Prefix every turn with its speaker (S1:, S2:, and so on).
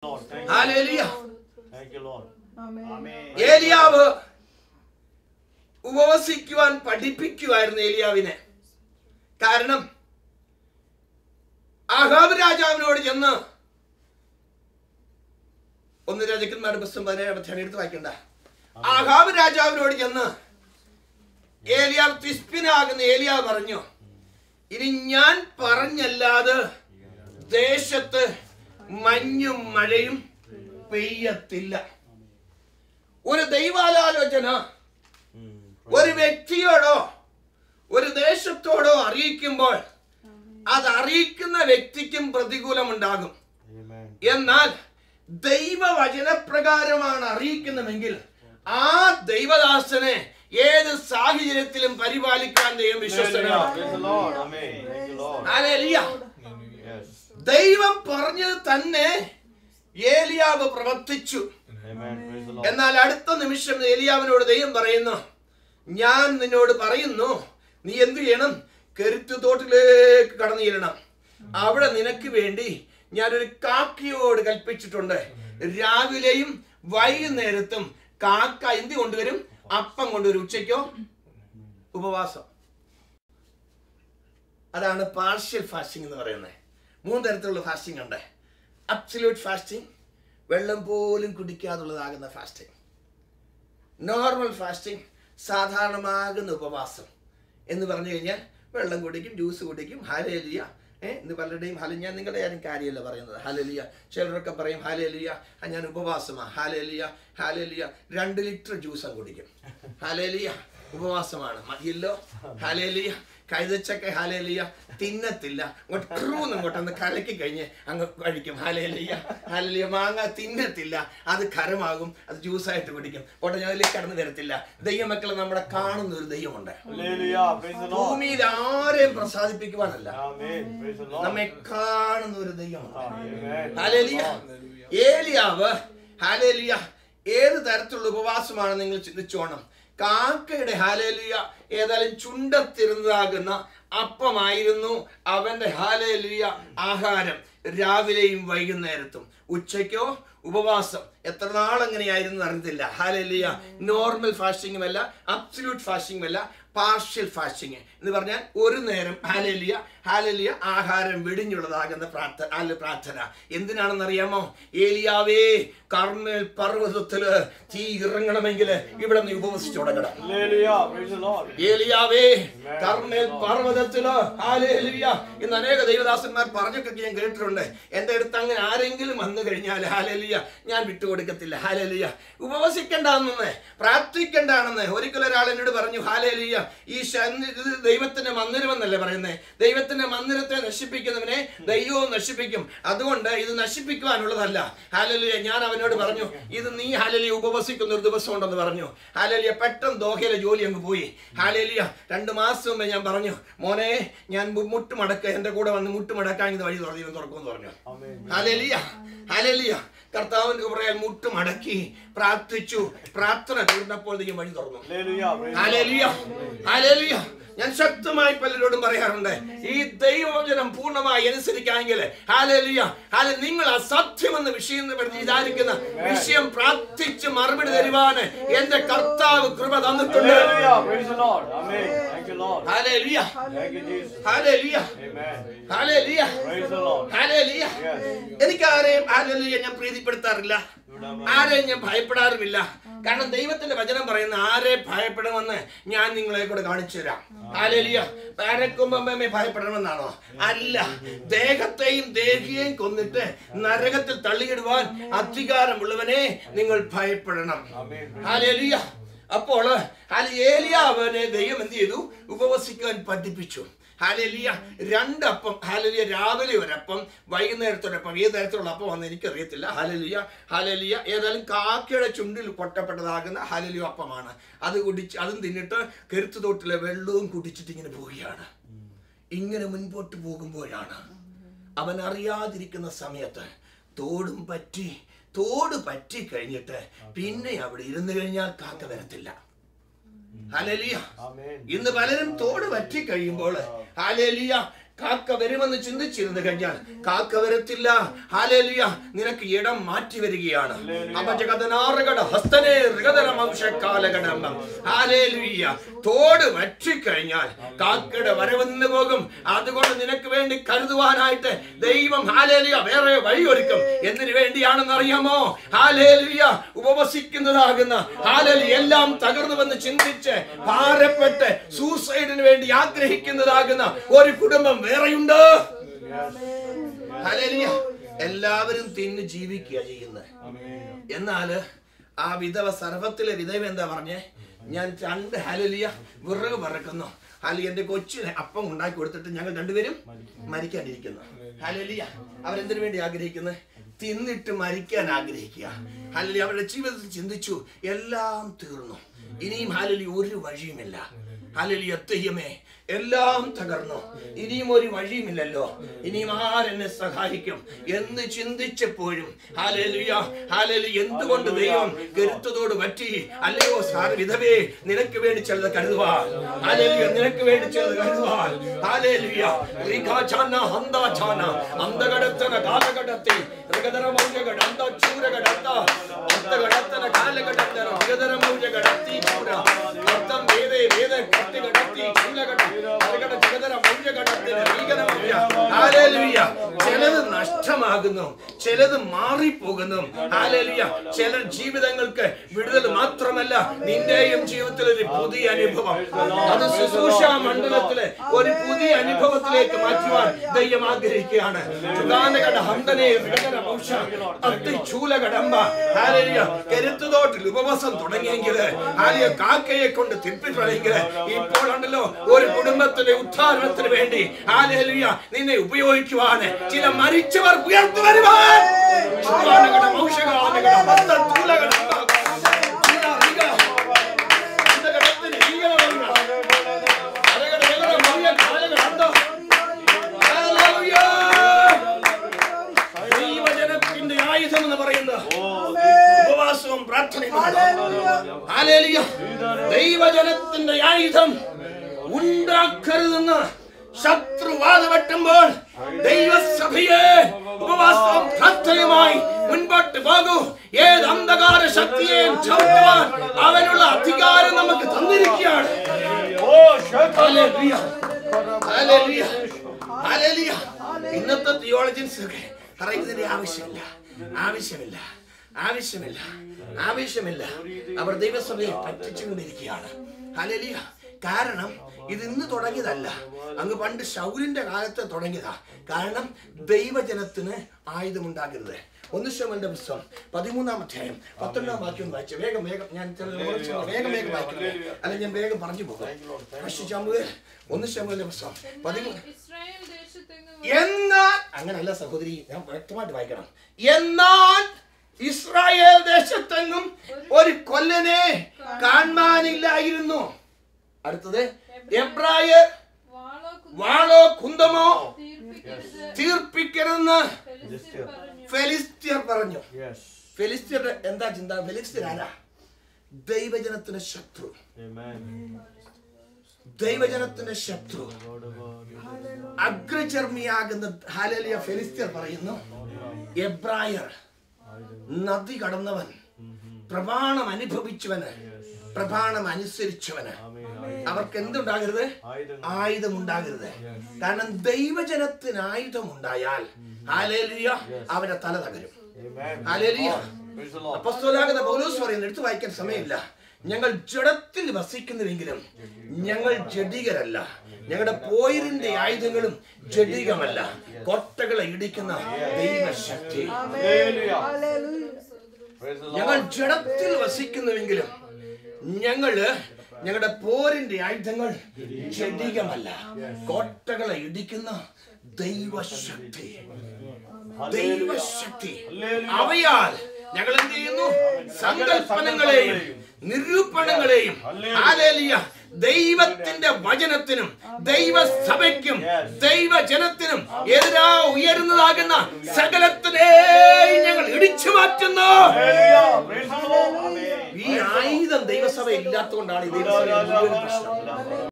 S1: Hallelujah.
S2: Thank you, Lord.
S1: ഏലിയാവ് ഉപവസിക്കുവാൻ പഠിപ്പിക്കുമായിരുന്നു ഏലിയാവിനെ. കാരണം ആഹാബ് രാജാവിനോട് ചെന്ന്, 1 രാജാക്കന്മാരുടെ പുസ്തകം 17 എടുത്ത് വായിക്കണ്ട. ആഹാബ് രാജാവിനോട് ചെന്ന് ഏലിയാവ് തിസ്ബിനാകുന്ന ഏലിയാവ് പറഞ്ഞു, ഇനി ഞാൻ പറഞ്ഞല്ലാതെ ദേശത്ത് മഞ്ഞും മഴയും പെയ്യത്തില്ല. ഒരു ദൈവാലോചന ഒരു വ്യക്തിയോടോ ഒരു ദേശത്തോടോ അറിയിക്കുമ്പോൾ അത് അറിയിക്കുന്ന വ്യക്തിക്കും പ്രതികൂലമുണ്ടാകും. എന്നാൽ ദൈവവചനപ്രകാരമാണ് അറിയിക്കുന്നതെങ്കിൽ ആ ദൈവദാസനെ ഏത് സാഹചര്യത്തിലും പരിപാലിക്കാൻ ദൈവം വിശ്വസ്തനാണ്. ഹല്ലേലൂയ. ദൈവം പറഞ്ഞത് തന്നെ ഏലിയാവ് പ്രവർത്തിച്ചു. എന്നാൽ അടുത്ത നിമിഷം ഏലിയാവിനോട് ദൈവം പറയുന്നു, ഞാൻ നിന്നോട് പറയുന്നു, നീ എന്ത് ചെയ്യണം? കെരുത്ത് തോട്ടിലേക്ക് കടന്നു ചെല്ലണം. അവിടെ നിനക്ക് വേണ്ടി ഞാനൊരു കാക്കയോട് കൽപ്പിച്ചിട്ടുണ്ട്. രാവിലെയും വൈകുന്നേരത്തും കാക്ക എന്ത് കൊണ്ടുവരും? അപ്പം കൊണ്ടുവരും. ഉച്ചയ്ക്കോ ഉപവാസം. അതാണ് പാർഷ്യൽ ഫാസ്റ്റിംഗ് എന്ന് പറയുന്നത്. 3 തരത്തിലുള്ള ഫാസ്റ്റിംഗ് ഉണ്ട്. അബ്സല്യൂട്ട് ഫാസ്റ്റിംഗ്, വെള്ളം പോലും കുടിക്കാതുള്ളതാകുന്ന ഫാസ്റ്റിംഗ്. നോർമൽ ഫാസ്റ്റിംഗ്, സാധാരണമാകുന്ന ഉപവാസം എന്ന് പറഞ്ഞു കഴിഞ്ഞാൽ വെള്ളം കുടിക്കും, ജ്യൂസ് കുടിക്കും. ഹല്ലേലൂയ. ഇന്ന് പലരുടെയും ഞാൻ നിങ്ങളുടെ ആരും കാര്യമല്ല പറയുന്നത്. ഹല്ലേലൂയ. ചിലരൊക്കെ പറയും ഹല്ലേലൂയ, ഞാൻ ഉപവാസമാണ്. Hallelujah, hallelujah. 2 ലിറ്റർ ജ്യൂസും കുടിക്കും. ഹല്ലേലൂയ, ഉപവാസമാണ്. മതിയല്ലോ. ഹല്ലേലൂയ. കൈതച്ചക്ക ഹല്ലേലൂയ തിന്നത്തില്ല. ഇങ്ങോട്ടൊന്ന് കലക്കി കഴിഞ്ഞ് അങ്ങ് കഴിക്കും. Hallelujah, hallelujah. മാങ്ങ തിന്നത്തില്ല, അത് ഖരമാകും, അത് ജ്യൂസായിട്ട് കുടിക്കും. ഞാൻ അതിലേക്ക് കടന്നു വരത്തില്ല. ദൈവമക്കളെ നമ്മുടെ കാണുന്ന ഒരു ദൈവമുണ്ട്. ഭൂമിയിൽ ആരെയും പ്രസാദിപ്പിക്കുവാനല്ല, നമ്മെ കാണുന്ന ഒരു ദൈവമുണ്ട്. ഹല്ലേലൂയ. ഏലിയാവ് ഹല്ലേലൂയ ഏത് തരത്തിലുള്ള ഉപവാസമാണ് നിങ്ങൾ ചിന്തിച്ചോണം. കാക്കയുടെ ഹല്ലേലൂയ ഏതായാലും ചുണ്ടത്തിരുന്നതാകുന്ന അപ്പമായിരുന്നു അവന്റെ ഹല്ലേലൂയ ആഹാരം. രാവിലെയും വൈകുന്നേരത്തും. ഉച്ചയ്ക്കോ ഉപവാസം. എത്ര നാളെങ്ങനെയായിരുന്നു അറിയത്തില്ല. ഹല്ലേലൂയ. നോർമൽ ഫാസ്റ്റിംഗും അല്ല, അബ്സല്യൂട്ട് ഫാസ്റ്റിംഗും അല്ല, പാർഷ്യൽ ഫാസ്റ്റിംഗ് എന്ന് പറഞ്ഞാൽ ഒരു നേരം ഹല്ലേലൂയ ഹല്ലേലൂയ ആഹാരം വെടിഞ്ഞുള്ളതാകുന്ന പ്രാർത്ഥന. എന്തിനാണെന്ന് അറിയാമോ? ഏലിയാവേ, കർമ്മേൽ പർവ്വതത്തില് തീ ഇറങ്ങണമെങ്കിൽ ഇവിടെ നീ ഉപവസിച്ചു തുടങ്ങണം. ഏലിയാവേ, കർമ്മേൽ പർവ്വതത്തില് ഹല്ലേലൂയ. ഇന്ന് അനേക ദൈവദാസന്മാർ പറഞ്ഞൊക്കെ ഞാൻ കേട്ടിട്ടുണ്ട്. എന്റെ അടുത്ത് അങ്ങനെ ആരെങ്കിലും വന്നു കഴിഞ്ഞാൽ ഹല്ലേലൂയ ഞാൻ വിട്ടുകൊടുക്കത്തില്ല. ഹല്ലേലൂയ. ഉപവസിക്കണ്ടെന്ന്, പ്രാർത്ഥിക്കണ്ടാണെന്ന് ഒരിക്കലും ഒരാൾ എന്നോട് പറഞ്ഞു. ഹല്ലേലൂയ, ഈ ദൈവത്തിന്റെ മന്ദിരമെന്നല്ലേ പറയുന്നത്. ദൈവത്തിന്റെ മന്ദിരത്തെ നശിപ്പിക്കുന്നവനെ ദൈവവും നശിപ്പിക്കും. അതുകൊണ്ട് ഇത് നശിപ്പിക്കുവാനുള്ളതല്ല. ഹല്ലേലൂയ. ഞാൻ അവനോട് പറഞ്ഞു, ഇത് നീ ഹല്ലേലൂയ ഉപവസിക്കുന്ന ഒരു ദിവസം ഉണ്ടെന്ന് പറഞ്ഞു. ഹല്ലേലൂയ. പെട്ടെന്ന് ദോഹയിലെ ജോലി അങ്ങ് പോയി. ഹല്ലേലൂയ. 2 മാസം മുമ്പ് ഞാൻ പറഞ്ഞു, മോനെ ഞാൻ മുട്ടുമടക്ക, എന്റെ കൂടെ വന്ന് മുട്ടുമടക്കാൻ ഇത് വഴി തുറക്കുമെന്ന് പറഞ്ഞു. Hallelujah, hallelujah. കർത്താവിന്റെ പറയാൻ മുട്ടുമടക്കി പ്രാർത്ഥിച്ചു. പ്രാർത്ഥന തീർന്നപ്പോൾ വഴി തുറന്നു. Hallelujah, hallelujah. ഞാൻ ശക്തമായി പലരോടും പറയാറുണ്ട്, ഈ ദൈവവചനം പൂർണ്ണമായി അനുസരിക്കാമെങ്കിൽ ഹല്ലേലൂയ ഹല്ലേലൂയ നിങ്ങൾ അസത്യമെന്ന വിഷയം വിചാരിക്കുന്ന വിഷയം പ്രാർത്ഥിച്ച് മറുപടി തരുവാന് എന്റെ കർത്താവ് കൃപ തന്നിട്ടുണ്ട്. Hallelujah, hallelujah, hallelujah, hallelujah. എനിക്ക് ആരെയും ഹല്ലേലൂയ ഞാൻ പ്രീതിപ്പെടുത്താറില്ല, ആരെയും ഞാൻ ഭയപ്പെടാറുമില്ല. കാരണം ദൈവത്തിന്റെ വചനം പറയുന്ന ആരെ ഭയപ്പെടുമെന്ന് ഞാൻ നിങ്ങളെ കൂടെ കാണിച്ചു തരാം. ഹല്ലേലൂയ. പാരക്കുമ്പമ്മേ ഭയപ്പെടണമെന്നാണോ? അല്ല. ദേഹത്തെയും ദേഹിയെയും കൊന്നിട്ട് നരകത്തിൽ തള്ളിയിടുവാൻ അധികാരമുള്ളവനെ നിങ്ങൾ ഭയപ്പെടണം. ഹല്ലേലൂയ. അപ്പോൾ ഏലിയാവിനെ ദൈവം എന്ത് ചെയ്തു? ഉപവസിക്കാൻ പഠിപ്പിച്ചു. ഹല്ലേലൂയ. 2 അപ്പം. ഹല്ലേലൂയ. രാവിലെ ഒരപ്പം, വൈകുന്നേരത്തൊരപ്പം. ഏത് തരത്തിലുള്ള അപ്പം വന്ന് എനിക്കറിയത്തില്ല. Hallelujah, hallelujah. ഏതായാലും കാക്കയുടെ ചുണ്ടിൽ പൊട്ടപ്പെട്ടതാകുന്ന ഹല്ലേലൂയ അപ്പമാണ്. അതും തിന്നിട്ട് കെരുത്ത് തോട്ടിലെ വെള്ളവും കുടിച്ചിട്ട് ഇങ്ങനെ പോവുകയാണ്. ഇങ്ങനെ മുൻപോട്ട് പോകുമ്പോഴാണ് അവൻ അറിയാതിരിക്കുന്ന സമയത്ത് തോട് പറ്റി കഴിഞ്ഞിട്ട് പിന്നെ അവിടെ ഇരുന്ന് കഴിഞ്ഞാൽ കാക്ക വരത്തില്ല. ഹല്ലേലൂയ. ഇന്ന് പലരും തോട് പറ്റി കഴിയുമ്പോൾ ഹല്ലേലൂയ കാക്ക വരുമെന്ന് ചിന്തിച്ചിരുന്നു കഴിഞ്ഞാൽ കാക്ക വരത്തില്ല. ഹല്ലേലൂയ. നിനക്ക് ഇടം മാറ്റി വരികയാണ്. തോട് വറ്റിക്കഴിഞ്ഞാൽ കാക്കയുടെ വരവ് നിന്ന് പോകും. അതുകൊണ്ട് നിനക്ക് വേണ്ടി കരുതുവാനായിട്ട് ദൈവം ഹല്ലേലൂയ വേറെ വഴിയൊരുക്കും. എന്തിനു വേണ്ടിയാണെന്ന് അറിയാമോ? ഹല്ലേലൂയ ഉപവസിക്കുന്നതാകുന്ന ഹല്ലേലൂയ എല്ലാം തകർന്നുവെന്ന് ചിന്തിച്ച് ഭാരപ്പെട്ട് സൂസൈഡിന് വേണ്ടി ആഗ്രഹിക്കുന്നതാകുന്ന ഒരു കുടുംബം വേറെയുണ്ട്. ഹല്ലേലൂയ. എല്ലാവരും തിന്ന് ജീവിക്കുക ചെയ്യുന്നത്. എന്നാൽ ആ വിധവ സർവത്തിലെ വിധവ എന്താ പറഞ്ഞേ? ഞാൻ 2 ഹല്ലേലൂയ വിറക് പറക്കുന്നു. ഹല്ലേലൂയ എന്റെ കൊച്ചിനെ അപ്പം ഉണ്ടാക്കി കൊടുത്തിട്ട് ഞങ്ങൾ രണ്ടുപേരും മരിക്കാനിരിക്കുന്നു. ഹല്ലേലൂയ. അവരെന്തിനു വേണ്ടി ആഗ്രഹിക്കുന്നത്? തിന്നിട്ട് മരിക്കാൻ ആഗ്രഹിക്കുക. ഹല്ലേലൂയ. അവരുടെ ജീവിതത്തിൽ ചിന്തിച്ചു എല്ലാം തീർന്നു, ഇനിയും ഹല്ലേലൂയ ഒരു വഴിയുമില്ല. ഹല്ലേലൂയ. ദൈവമേ എല്ലാം തകർന്നു, ഇനിയും ഒരു വഴിയുമില്ലല്ലോ, ഇനിയും ആരെന്നെ സഹായിക്കും എന്ന് ചിന്തിച്ചപ്പോഴും ഹല്ലേലൂയ ഹല്ലേലൂയ എന്തുകൊണ്ട് ദൈവം കരുത്തതോട് പറ്റി? അല്ലയോ വിധവേ, നിനക്ക് വേണ്ടി ചിലത് കരുതുവാൻ. ഹല്ലേലൂയ. നിനക്ക് വേണ്ടി ചിലത് കരുതുവാൻ. ഹല്ലേലൂയ. അന്തകടത്തന കാലഘട്ടത്തിൽ ചിലത് നഷ്ടമാകുന്നു, ചിലത് മാറിപ്പോകുന്നു. ഹല്ലേലൂയ. ചില ജീവിതങ്ങൾക്ക് വിടുതൽ മാത്രമല്ല, നിന്റെയും ജീവിതത്തിൽ ഒരു പുതിയ അനുഭവം, അത് ശുശ്രൂഷ മണ്ഡലത്തിലെ ഒരു പുതിയ അനുഭവത്തിലേക്ക് മാറ്റുവാൻ ദൈവം ആഗ്രഹിക്കുകയാണ്. കരുത്തുതോട്ടിൽ ഉപവാസം തുടങ്ങിയെങ്കിൽ കാക്കയെ കൊണ്ട് തിരിപ്പിട്ടുണ്ടെങ്കിൽ ഇപ്പോൾ ഉണ്ടല്ലോ ഒരു കുടുംബത്തിന്റെ ഉദ്ധാരണത്തിന് വേണ്ടി ഹല്ലേലൂയ നിന്നെ ഉപയോഗിക്കുവാൻ ചില മരിച്ചവർ ഉയർത്തു വരുവാൻ ദൈവജനത്തിന്റെ ആയുധം എന്ന് പറയുന്നത് ഉപവാസവും പ്രാർത്ഥനയും. ഹല്ലേലൂയ. ദൈവജനത്തിന്റെ ആയുധം ഉണ്ടാക്കരുതെന്ന് ശത്രു വാദവെട്ടുമ്പോൾ ദൈവസഭയെ ഉപവാസവും പ്രാർത്ഥനയുമായി മുൻപോട്ട് പോകൂ. ഏത് അന്ധകാര ശക്തിയെയും ചവിട്ടുവാൻ അവനുള്ള അധികാരം നമുക്ക് തന്നിരിക്കുകയാണ്. ഹല്ലേലൂയ. ഹല്ലേലൂയ. ഹല്ലേലൂയ. ഇന്നത്തെ തിയോളജിൻസ് ഒക്കെ പറയുന്നതിന്റെ ആവശ്യമില്ല, ആവശ്യമില്ല, ആവശ്യമില്ല, ആവശ്യമില്ല. അവർ ദൈവസഭയെ പറ്റിച്ചുകൊണ്ടിരിക്കുകയാണ്. ഹല്ലേലൂയ. കാരണം ഇത് ഇന്ന് തുടങ്ങിയതല്ല, അങ്ങ് പണ്ട് ശൗലിന്റെ കാലത്ത് തുടങ്ങിയതാ. കാരണം ദൈവജനത്തിന് ആയുധമുണ്ടാകരുത്. 1 ശമൂവേലിന്റെ പുസ്തകം 13-ാം അധ്യായം 19-ാം വാക്യം വായിച്ചു. വേഗം വേഗം ഞാൻ വേഗം വേഗം വായിക്കുന്നു, അല്ലെങ്കിൽ ഞാൻ വേഗം പറഞ്ഞു പോകും. 1 ശമൂവേലിന്റെ പുസ്തകം 13. എന്നാൽ അങ്ങനല്ല സഹോദരി, ഞാൻ വ്യക്തമായിട്ട് വായിക്കണം. എന്നാൽ ഇസ്രായേൽ ദേശത്തെങ്ങും ഒരു കൊല്ലനെ കാണാനില്ലായിരുന്നു. അടുത്തത് എബ്രായർ വാളോ കുന്തമോ തീർപ്പിക്കരുതെന്ന് ഫെലിസ്ത്യർ പറഞ്ഞു. ഫെലിസ്ത്യർ എന്താ ചിന്ത? ഫെലിസ്ത്യർ ആരാ? ദൈവജനത്തിന്റെ ശത്രു. ദൈവജനത്തിന്റെ ശത്രു അഗ്രചർമ്മിയാകുന്ന ഹല്ലേലൂയ ഫെലിസ്ത്യർ പറയുന്നു, എബ്രായർ നദി കടന്നവൻ, പ്രമാണം അനുഭവിച്ചവന്, പ്രമാണം അനുസരിച്ചവന്, അവർക്ക് എന്തുണ്ടാകരുത്? ആയുധം ഉണ്ടാകരുത്. കാരണം ദൈവജനത്തിന് ആയുധം ഉണ്ടായാൽ ഹല്ലേലൂയ അവരുടെ തല തകരും. ഹല്ലേലൂയ. അപ്പോസ്തലനാകുന്ന പൗലോസ് പറയുന്നു, എടുത്തു വായിക്കാൻ സമയമില്ല, ഞങ്ങൾ ജഡത്തിൽ വസിക്കുന്നുവെങ്കിലും ഞങ്ങൾ ജഡികരല്ല, ഞങ്ങളുടെ പോരിന്റെ ആയുധങ്ങളും ജഡികമല്ല, കോട്ടകളെ ഇടിക്കുന്ന ദൈവശക്തി. ഞങ്ങൾ ജഡത്തിൽ വസിക്കുന്നുവെങ്കിലും ഞങ്ങളുടെ പോരിന്റെ ആയുധങ്ങൾ ജഡികമല്ല, കോട്ടകളെ ഇടിക്കുന്ന ദൈവശക്തി. ദൈവശക്തി അവയാൽ ഞങ്ങൾ എന്ത് ചെയ്യുന്നു? സങ്കല്പനങ്ങളെയും നിരൂപണങ്ങളെയും ഹല്ലേലൂയ ദൈവത്തിന്റെ വചനത്തിനും ദൈവസഭയ്ക്കും ദൈവജനത്തിനും എതിരാ ഉയരുന്നതാകുന്ന സകലത്തിനെയും ഞങ്ങൾ ഇടിച്ചു മാറ്റുന്നു. ഈ ആയുധം ദൈവസഭ ഇല്ലാത്തതുകൊണ്ടാണ് ഈ ദൈവസഭ പ്രശ്നം.